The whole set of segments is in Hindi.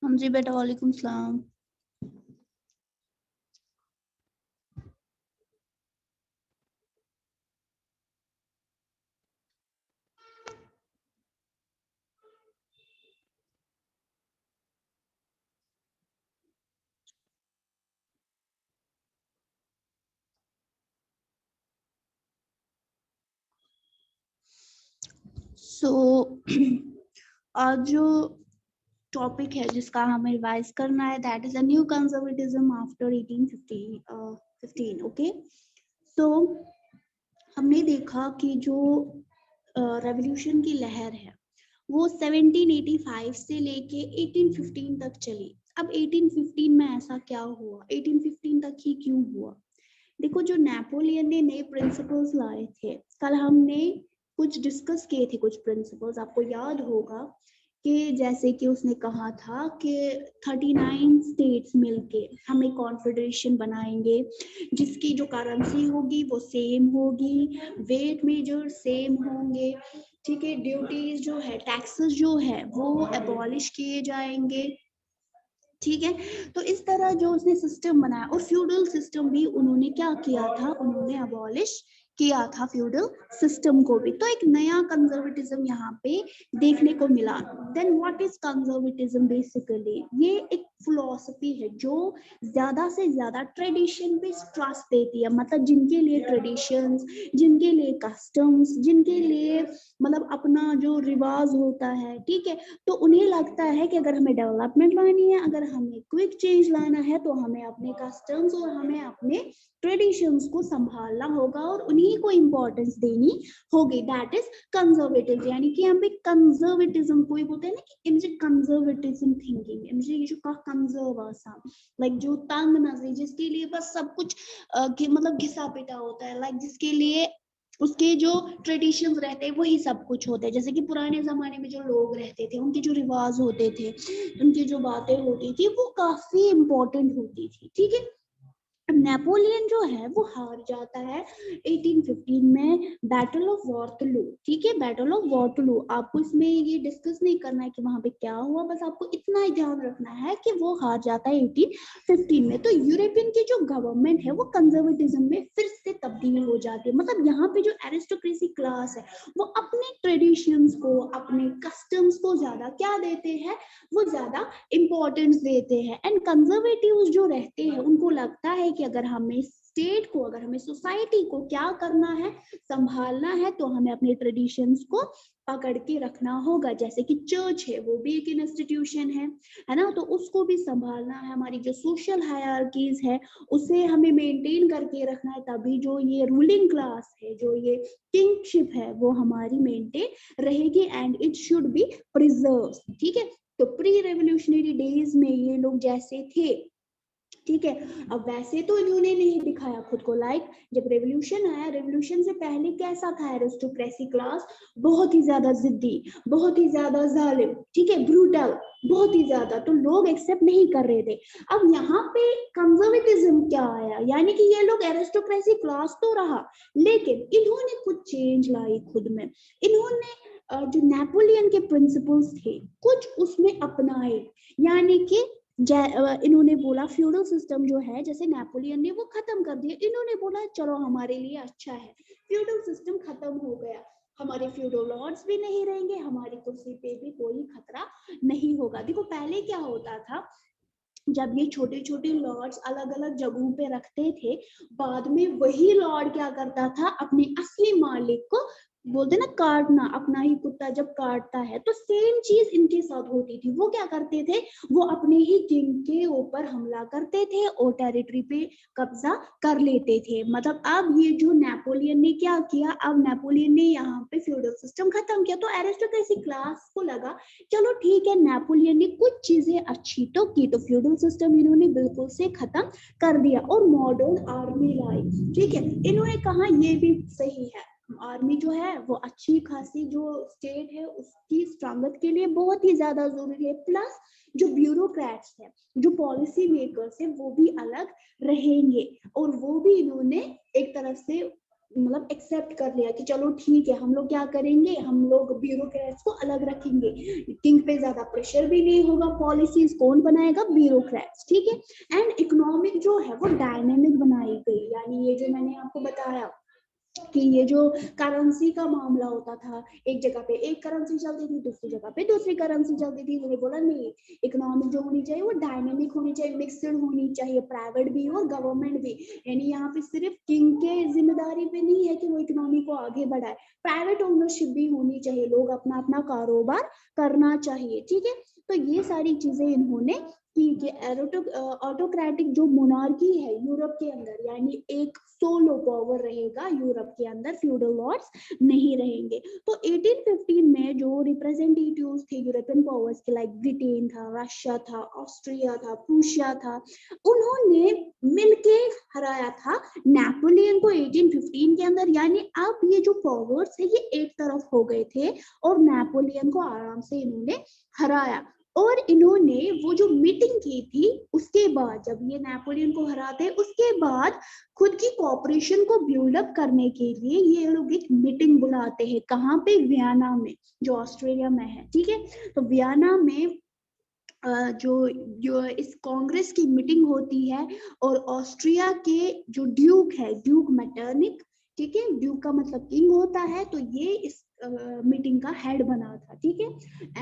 हाँ जी बेटा, वालेकुम सलाम। आज जो टॉपिक है जिसका हमें रिवाइज करना है, that is a new conservatism after 1815। Okay, तो हमने देखा कि जो रेवोल्यूशन की लहर है वो 1785 से लेके 1815 तक चली। अब 1815 में ऐसा क्या हुआ, 1815 तक ही क्यों हुआ? देखो, जो नेपोलियन ने नए प्रिंसिपल्स लाए थे, कल हमने कुछ डिस्कस किए थे कुछ प्रिंसिपल्स, आपको याद होगा कि जैसे कि उसने कहा था कि 39 स्टेट्स मिलके हम एक कॉन्फेडरेशन बनाएंगे जिसकी जो करेंसी होगी वो सेम होगी, वेट मेजर सेम होंगे, ठीक है, ड्यूटीज जो है, टैक्सेस जो है वो अबॉलिश किए जाएंगे, ठीक है। तो इस तरह जो उसने सिस्टम बनाया, और फ्यूडल सिस्टम भी उन्होंने क्या किया था, उन्होंने अबॉलिश किया था फ्यूडल सिस्टम को भी। तो एक नया कंजर्वेटिज्म यहाँ पे देखने को मिला। Then what is conservatism? Basically ये एक फिलॉसफी है जो ज्यादा से ज्यादा ट्रेडिशन पे ट्रस्ट देती है, मतलब जिनके लिए ट्रेडिशंस, जिनके लिए कस्टम्स, जिनके लिए मतलब अपना जो रिवाज होता है, ठीक है, तो उन्हें लगता है कि अगर हमें डेवलपमेंट लानी है, अगर हमें क्विक चेंज लाना है, तो हमें अपने कस्टम्स और हमें अपने ट्रेडिशंस को संभालना होगा और उन्हीं को इम्पोर्टेंस देनी होगी। दैट इज कंजर्वेटिव, यानी कि हम भी कंजर्वेटिज्म को ही बोलते हैं ना कि इनसे कंजर्वेटिज्म थिंकिंग, इनसे ये जो का कंजर्व आसा, लाइक जो तंग नजरी, जिसके लिए बस सब कुछ मतलब घिसा पिटा होता है, लाइक जिसके लिए उसके जो ट्रेडिशंस रहते हैं वही सब कुछ होते हैं। जैसे कि पुराने जमाने में जो लोग रहते थे, उनके जो रिवाज होते थे, उनकी जो बातें होती थी, वो काफी इंपॉर्टेंट होती थी, ठीक है। नेपोलियन जो है वो हार जाता है 1815 में, बैटल ऑफ वाटरलू, ठीक है, बैटल ऑफ वाटरलू। आपको इसमें ये डिस्कस नहीं करना है कि वहां पे क्या हुआ, बस आपको इतना ही ध्यान रखना है कि वो हार जाता है 1815 में। तो यूरोपियन की जो गवर्नमेंट है वो कंजर्वेटिज्म में फिर से तब्दील हो जाती है। मतलब यहाँ पे जो एरिस्टोक्रेसी क्लास है वो अपने ट्रेडिशंस को, अपने कस्टम्स को ज्यादा क्या देते हैं, वो ज्यादा इंपॉर्टेंस देते हैं। एंड कंजर्वेटिव्स जो रहते हैं उनको लगता है कि अगर हमें स्टेट को, अगर हमें सोसाइटी को क्या करना है, संभालना है, तो हमें अपने ट्रेडिशंस को पकड़ के रखना होगा। जैसे कि चर्च है, वो भी एक इंस्टीट्यूशन है ना, तो उसको भी संभालना है। हमारी जो सोशल हायरार्कीज है उसे हमें मेंटेन करके रखना है, तभी जो ये रूलिंग क्लास है, जो ये किंगशिप है, वो हमारी मेंटेन रहेगी and it should be preserve, ठीक है। तो प्री रेवोल्यूशनरी डेज में ये लोग जैसे थे, ठीक है, अब वैसे तो इन्होंने नहीं दिखाया खुद को। लाइक जब रेवोल्यूशन आया, रेवोल्यूशन से पहले कैसा था एरिस्टोक्रेसी क्लास? बहुत ही ज्यादा जिद्दी, बहुत ही ज्यादा जालिम, ठीक है, ब्रूटल, बहुत ही ज्यादा, तो लोग एक्सेप्ट नहीं कर रहे थे। अब यहाँ पे कंजर्वेटिज्म क्या आया, यानी कि ये लोग एरिस्टोक्रेसी क्लास तो रहा, लेकिन इन्होंने कुछ चेंज लाई खुद में। इन्होंने जो नेपोलियन के प्रिंसिपल्स थे कुछ उसमें अपनाए, यानी कि इन्होंने बोला फ्यूडल सिस्टम जो है, जैसे नेपोलियन ने वो खत्म कर दिया, इन्होंने बोला चलो हमारे लिए अच्छा है, फ्यूडल सिस्टम खत्म हो गया, हमारे फ्यूडल लॉर्ड्स भी नहीं रहेंगे, हमारी कुर्सी पे भी कोई खतरा नहीं होगा। देखो पहले क्या होता था, जब ये छोटे छोटे लॉर्ड्स अलग अलग जगहों पे रखते थे, बाद में वही लॉर्ड क्या करता था, अपने असली मालिक को बोलते ना काटना, अपना ही कुत्ता जब काटता है, तो सेम चीज इनके साथ होती थी। वो क्या करते थे, वो अपने ही किंग के ऊपर हमला करते थे और टेरिटरी पे कब्जा कर लेते थे। मतलब अब ये जो नेपोलियन ने क्या किया, अब नेपोलियन ने यहाँ पे फ्यूडल सिस्टम खत्म किया, तो एरिस्टोक्रेसी क्लास को लगा चलो ठीक है, नेपोलियन ने कुछ चीजें अच्छी तो की, तो फ्यूडल सिस्टम इन्होंने बिल्कुल से खत्म कर दिया और मॉडर्न आर्मी लाई, ठीक है। इन्होंने कहा ये भी सही है, आर्मी जो है वो अच्छी खासी जो स्टेट है उसकी स्ट्रांगथ के लिए बहुत ही ज्यादा जरूरी है। प्लस जो ब्यूरोक्रेट्स है, जो पॉलिसी मेकर्स है, वो भी अलग रहेंगे, और वो भी इन्होंने एक तरफ से मतलब एक्सेप्ट कर लिया कि चलो ठीक है, हम लोग क्या करेंगे, हम लोग ब्यूरोक्रेट्स को अलग रखेंगे, किंग पे ज्यादा प्रेशर भी नहीं होगा, पॉलिसीज कौन बनाएगा, ब्यूरोक्रेट्स, ठीक है। एंड इकोनॉमिक जो है वो डायनेमिक बनाई गई, यानी ये जो मैंने आपको बताया कि ये जो करेंसी का मामला होता था, एक जगह पे एक करेंसी चलती थी, दूसरी जगह पे दूसरी करेंसी चलती थी, उन्होंने बोला नहीं, इकोनॉमिक जो होनी चाहिए वो डायनेमिक होनी चाहिए, मिक्सड होनी चाहिए, प्राइवेट भी और गवर्नमेंट भी। यानी यहाँ पे सिर्फ किंग के जिम्मेदारी पे नहीं है कि वो इकोनॉमी को आगे बढ़ाए, प्राइवेट ओनरशिप भी होनी चाहिए, लोग अपना अपना कारोबार करना चाहिए, ठीक है। तो ये सारी चीजें इन्होंने की। ऑटोक्रेटिक जो मोनार्की है यूरोप के अंदर, यानी एक सोलो पावर रहेगा यूरोप के अंदर, फ्यूडल लॉर्ड्स नहीं रहेंगे। तो 1815 में जो रिप्रेजेंटेटिव्स थे यूरोपियन पावर्स के, लाइक ब्रिटेन था, रशिया था, ऑस्ट्रिया था, प्रूशिया था, उन्होंने मिलके हराया था नेपोलियन को 1815 के अंदर। यानी अब ये जो पावर्स है ये एक तरफ हो गए थे और नेपोलियन को आराम से इन्होंने हराया। और इन्होंने वो जो मीटिंग की थी उसके बाद, जब ये नेपोलियन को हराते उसके बाद खुद की कॉपरेशन को बिल्डअप करने के लिए ये लोग एक मीटिंग बुलाते हैं, कहाँ पे, वियना में, जो ऑस्ट्रेलिया में है, ठीक है। तो वियना में जो इस कांग्रेस की मीटिंग होती है, और ऑस्ट्रिया के जो ड्यूक है, ड्यूक मैटरनिक, ठीक है, ड्यूक का मतलब किंग होता है, तो ये इस मीटिंग का हेड बना था, ठीक है।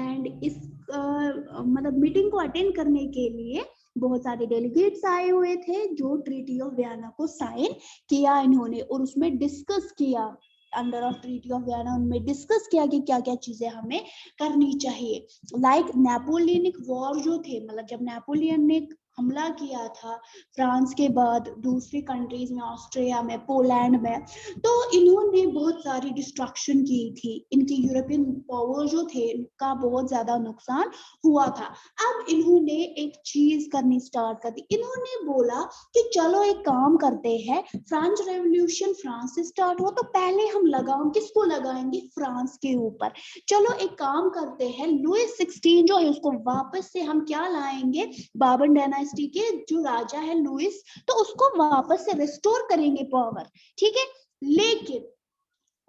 एंड इस मतलब मीटिंग को अटेंड करने के लिए बहुत सारे डेलीगेट्स आए हुए थे, जो ट्रीटी ऑफ वियना को साइन किया इन्होंने, और उसमें डिस्कस किया, under of treaty of Vienna उनमें डिस्कस किया कि क्या क्या चीजें हमें करनी चाहिए। लाइक नेपोलियनिक वॉर जो थे, मतलब जब नेपोलियन ने हमला किया था फ्रांस के बाद दूसरी कंट्रीज में, ऑस्ट्रिया में, पोलैंड में, तो इन्होंने बहुत सारी डिस्ट्रक्शन की थी, इनकी यूरोपियन पावर जो थे इनका बहुत ज्यादा नुकसान हुआ था। अब इन्होंने एक चीज करनी स्टार्ट कर दी, इन्होंने बोला कि चलो एक काम करते हैं, फ्रेंच रेवोल्यूशन फ्रांस से स्टार्ट हुआ, तो पहले हम लगाम किसको लगाएंगे, फ्रांस के ऊपर। चलो एक काम करते हैं, लुइस 16 जो है उसको वापस से हम क्या लाएंगे, बाबन डायनास्टी के जो राजा है लुइस, तो उसको वापस से रिस्टोर करेंगे पावर, ठीक है। लेकिन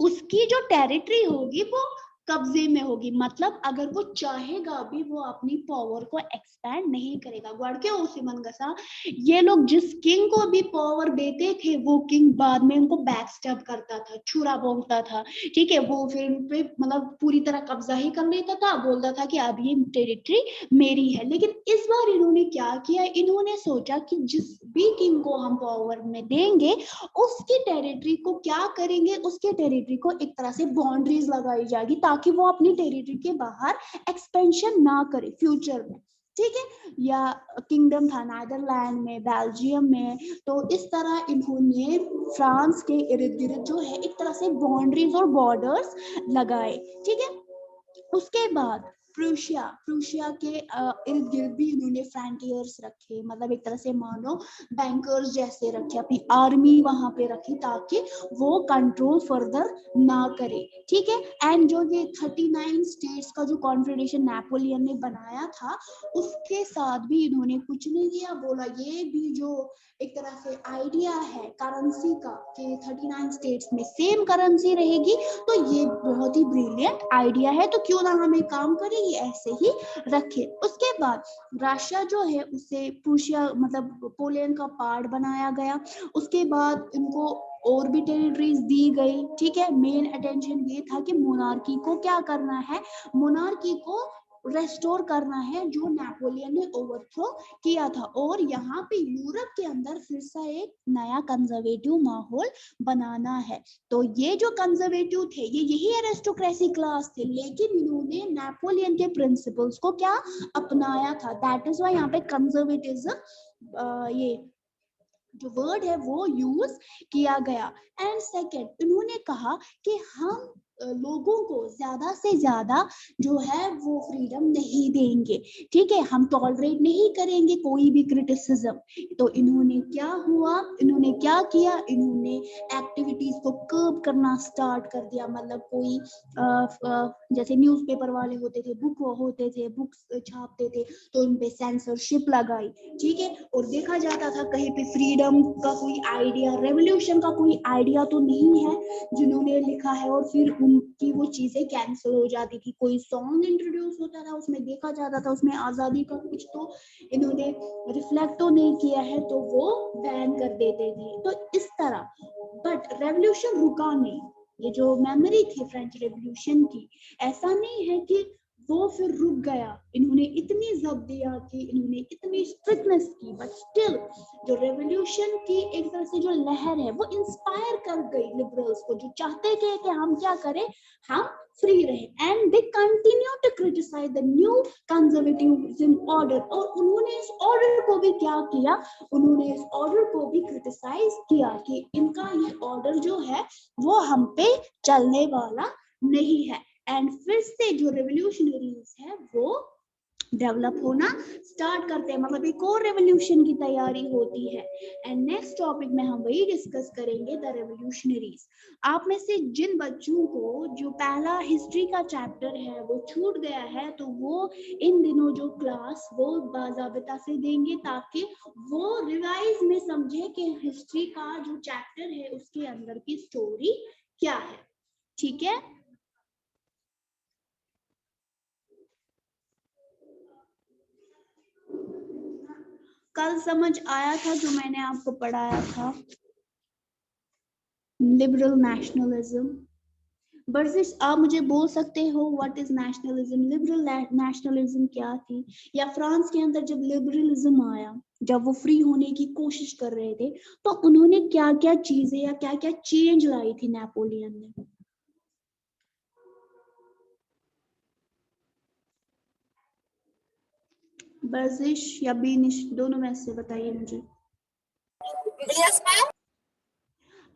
उसकी जो टेरिटरी होगी वो कब्जे में होगी, मतलब अगर वो चाहेगा भी वो अपनी पावर को एक्सपैंड नहीं करेगा। ये लोग जिस किंग को भी पावर देते थे वो किंग बाद में उनको बैकस्टैब करता था, छुरा बोलता था, ठीक है, वो फिर उन पे मतलब पूरी तरह कब्जा ही कर लेता था, बोलता था कि अब ये टेरिटरी मेरी है। लेकिन इस बार इन्होंने क्या किया, इन्होंने सोचा कि जिस भी किंग को हम पावर में देंगे उसकी टेरिटरी को क्या करेंगे, उसके टेरिटरी को एक तरह से बाउंड्रीज लगाई जाएगी ताकि वो अपनी टेरिटरी के बाहर एक्सपेंशन ना करे फ्यूचर में, ठीक है। या किंगडम था नीदरलैंड में, बेल्जियम में, तो इस तरह इन्होंने फ्रांस के इर्द गिर्द जो है एक तरह से बाउंड्रीज और बॉर्डर्स लगाए, ठीक है। उसके बाद प्रूशिया के इर्द गिर्द भी इन्होंने फ्रंटियर्स रखे, मतलब एक तरह से मानो बैंकर्स जैसे रखे, अपनी आर्मी वहां पे रखी ताकि वो कंट्रोल फर्दर ना करे, ठीक है। एंड जो ये 39 स्टेट्स का जो कॉन्फेडरेशन नेपोलियन ने बनाया था उसके साथ भी इन्होंने कुछ नहीं किया, बोला ये भी जो एक तरह से आइडिया है करेंसी का कि 39 स्टेट्स में सेम करेंसी रहेगी, तो ये बहुत ही ब्रिलियंट आइडिया है, तो क्यों ना हम एक काम करें ये ऐसे ही रखें। उसके बाद रशिया जो है उसे प्रूशिया मतलब पोलैंड का पार्ट बनाया गया। उसके बाद इनको और भी टेरिटरीज दी गई, ठीक है। मेन अटेंशन ये था कि मोनार्की को क्या करना है, मोनार्की को रेस्टोर करना है जो नेपोलियन ने ओवरथ्रो किया था, और यहाँ पे यूरोप के अंदर फिर से एक नया कंजर्वेटिव माहौल बनाना है। तो ये जो कंजर्वेटिव थे ये यही एरिस्टोक्रेसी क्लास थे, लेकिन इन्होंने नेपोलियन के प्रिंसिपल्स को क्या अपनाया था, दैट इज व्हाई यहाँ पे कंजर्वेटिज्म ये जो वर्ड है वो यूज किया गया। एंड सेकेंड इन्होंने कहा कि हम लोगों को ज्यादा से ज्यादा जो है वो फ्रीडम नहीं देंगे, ठीक है, हम टॉलरेट नहीं करेंगे कोई भी क्रिटिसिज्म। तो इन्होंने क्या हुआ, इन्होंने क्या किया, इन्होंने एक्टिविटीज को कर्ब करना स्टार्ट कर दिया। मतलब कोई जैसे न्यूज़पेपर वाले होते थे, बुक्स छापते थे, तो उन पे सेंसरशिप लगाई, ठीक है। और देखा जाता था कहीं पे फ्रीडम का कोई आइडिया, रेवोल्यूशन का कोई आइडिया तो नहीं है जिन्होंने लिखा है, और फिर उनकी वो चीजें कैंसिल हो जाती थी। कोई सॉन्ग इंट्रोड्यूस होता था, उसमें देखा जाता था उसमें आजादी का कुछ तो इन्होंने रिफ्लेक्ट तो नहीं किया है, तो वो बैन कर देते थे। तो इस तरह, बट रेवोल्यूशन रुका नहीं। ये जो मेमोरी थी फ्रेंच रेवोल्यूशन की, ऐसा नहीं है कि वो फिर रुक गया। इन्होंने इतनी जब्तियां की, इन्होंने इतनी स्ट्रिक्टनेस की, बट स्टिल जो रेवोल्यूशन की एक तरह से जो लहर है वो इंस्पायर कर गई लिबरल्स को, जो चाहते थे कि हम क्या करें, हम फ्री रहे। And they continue to criticise the new conservatism order. और उन्होंने इस ऑर्डर को भी क्या किया, उन्होंने इस ऑर्डर को भी क्रिटिसाइज किया कि इनका ये ऑर्डर जो है वो हम पे चलने वाला नहीं है। एंड फिर से जो रेवोल्यूशनरीज है वो डेवलप होना स्टार्ट करते हैं, मतलब एक और रेवोल्यूशन की तैयारी होती है। एंड नेक्स्ट टॉपिक में हम वही डिस्कस करेंगे, द रेवोल्यूशनरीज। आप में से जिन बच्चों को जो पहला हिस्ट्री का चैप्टर है वो छूट गया है, तो वो इन दिनों जो क्लास वो बाज़ाबिता से देंगे, ताकि वो रिवाइज में समझे कि हिस्ट्री का जो चैप्टर है उसके अंदर की स्टोरी क्या है, ठीक है। कल समझ आया था जो मैंने आपको पढ़ाया था, लिबरल नेशनलिज्म। वर्सेस आप मुझे बोल सकते हो what is nationalism, liberal nationalism क्या थी, या फ्रांस के अंदर जब लिबरलिज्म आया, जब वो फ्री होने की कोशिश कर रहे थे, तो उन्होंने क्या क्या चीजें या क्या क्या चेंज लाई थी नेपोलियन ने। वर्जिश या बीनिश, दोनों में से बताइए मुझे। Yes ma'am.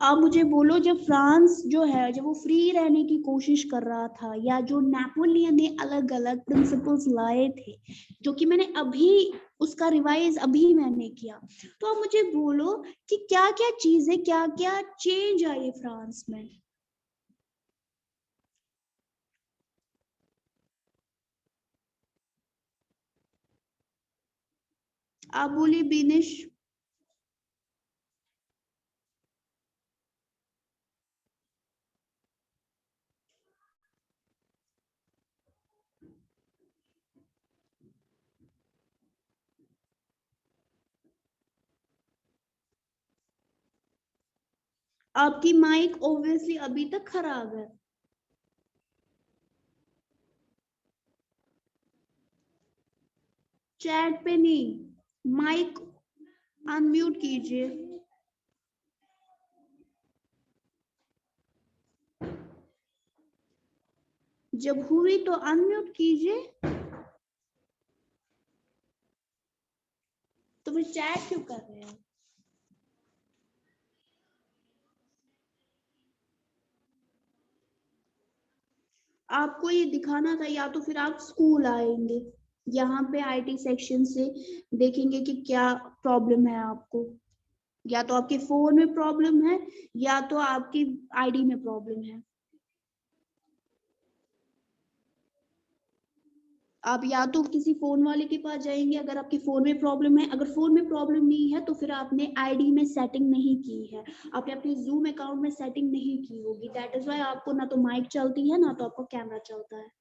आप मुझे बोलो, जब फ्रांस जो है जब वो फ्री रहने की कोशिश कर रहा था, या जो नेपोलियन ने अलग अलग प्रिंसिपल्स लाए थे, जो कि मैंने अभी उसका रिवाइज अभी मैंने किया, तो आप मुझे बोलो कि क्या क्या चीजें, क्या क्या चेंज आई फ्रांस में। आप बोलिए बिनिश। आपकी माइक ऑब्वियसली अभी तक खराब है। चैट पे नहीं, माइक अनम्यूट कीजिए। जब हुई तो अनम्यूट कीजिए। तो फिर चैट क्यों कर रहे हैं। आपको ये दिखाना था, या तो फिर आप स्कूल आएंगे, यहाँ पे आईटी सेक्शन से देखेंगे कि क्या प्रॉब्लम है आपको, या तो आपके फोन में प्रॉब्लम है, या तो आपकी आईडी में प्रॉब्लम है। आप या तो किसी फोन वाले के पास जाएंगे अगर आपके फोन में प्रॉब्लम है, अगर फोन में प्रॉब्लम नहीं है तो फिर आपने आईडी में सेटिंग नहीं की है, आपने अपने जूम अकाउंट में सेटिंग नहीं की होगी, दैट इज वाई आपको ना तो माइक चलती है ना तो आपका कैमरा चलता है।